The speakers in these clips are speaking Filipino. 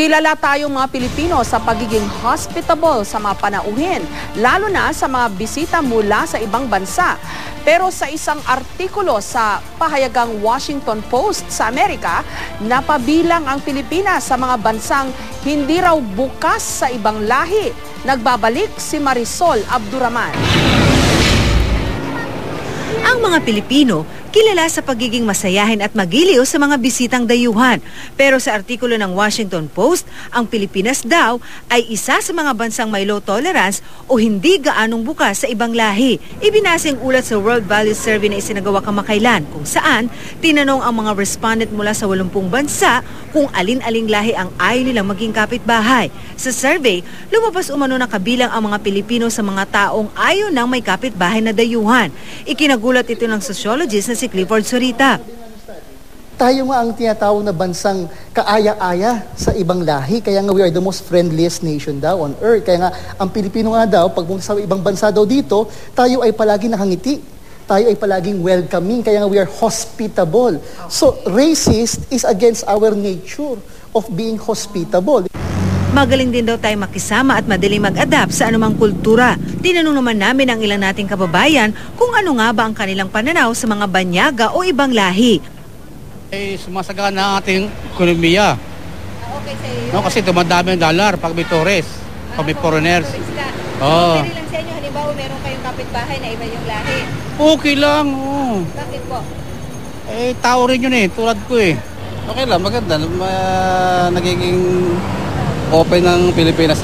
Kilala tayong mga Pilipino sa pagiging hospitable sa mga panauhin, lalo na sa mga bisita mula sa ibang bansa. Pero sa isang artikulo sa pahayagang Washington Post sa Amerika, napabilang ang Pilipinas sa mga bansang hindi raw bukas sa ibang lahi. Nagbabalik si Marisol Abduraman. Ang mga Pilipino, kilala sa pagiging masayahin at magiliw sa mga bisitang dayuhan. Pero sa artikulo ng Washington Post, ang Pilipinas daw ay isa sa mga bansang may low tolerance o hindi gaanong bukas sa ibang lahi. Ibinasing ulat sa World Values Survey na isinagawa kamakailan, kung saan tinanong ang mga respondent mula sa 80 bansa kung alin-aling lahi ang ayaw nilang maging kapitbahay. Sa survey, lumabas umano na kabilang ang mga Pilipino sa mga taong ayaw nang may kapitbahay na dayuhan. Ikinagulat ito ng sociologist na si Clifford Zurita. Tayo nga ang tinatawag na bansang kaaya-aya sa ibang lahi. Kaya nga we are the most friendliest nation daw on earth. Kaya nga ang Pilipino nga daw, pag sa ibang bansa daw dito, tayo ay palaging nakangiti. Tayo ay palaging welcoming. Kaya nga we are hospitable. So racist is against our nature of being hospitable. Magaling din daw tayo makisama at madaling mag-adapt sa anumang kultura. Tinanong naman namin ang ilang nating kababayan kung ano nga ba ang kanilang pananaw sa mga banyaga o ibang lahi. Sumasagana ang ating ekonomiya. Okay sa iyo. No, kasi dumadami ang dollar pag may tourist, pag may foreigners. Oh. Okay lang sa inyo, halimbawa meron kayong kapitbahay na iba yung lahi. Okay lang. Oh. Bakit po? Tao rin yun tulad ko Okay lang, maganda. Nagiging open ng Pilipinas.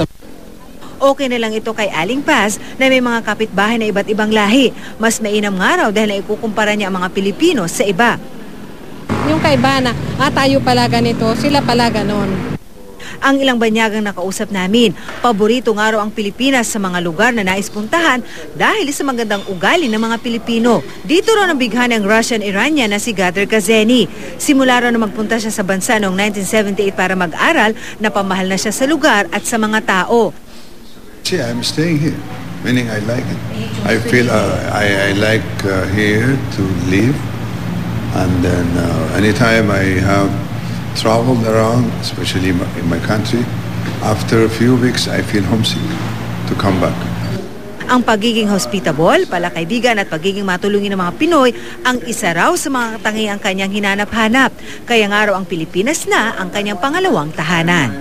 Okay na lang ito kay Aling Paz na may mga kapitbahay na iba't ibang lahi. Mas mainam nga raw dahil naikukumpara niya ang mga Pilipino sa iba. Yung kaiba na, tayo pala ganito, sila pala ganon. Ang ilang banyagang nakausap namin, paborito nga raw ang Pilipinas sa mga lugar na nais puntahan dahil sa magandang ugali ng mga Pilipino. Dito raw nabighan ng Russian-Iranian na si Gader Kazeni. Simula raw na magpunta siya sa bansa noong 1978 para mag-aral, napamahal na siya sa lugar at sa mga tao. See, I'm staying here, meaning I like it. I feel I like here to live, and then anytime I have traveled around, especially in my country, after a few weeks I feel homesick to come back. Ang pagiging hospitable, palakaibigan at pagiging matulungin ng mga Pinoy ang isa raw sa mga katangiang kanyang hinanap-hanap. Kaya nga raw ang Pilipinas na ang kanyang pangalawang tahanan.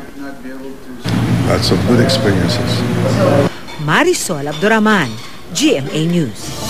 Lots of good experiences. Marisol Abduraman, GMA News.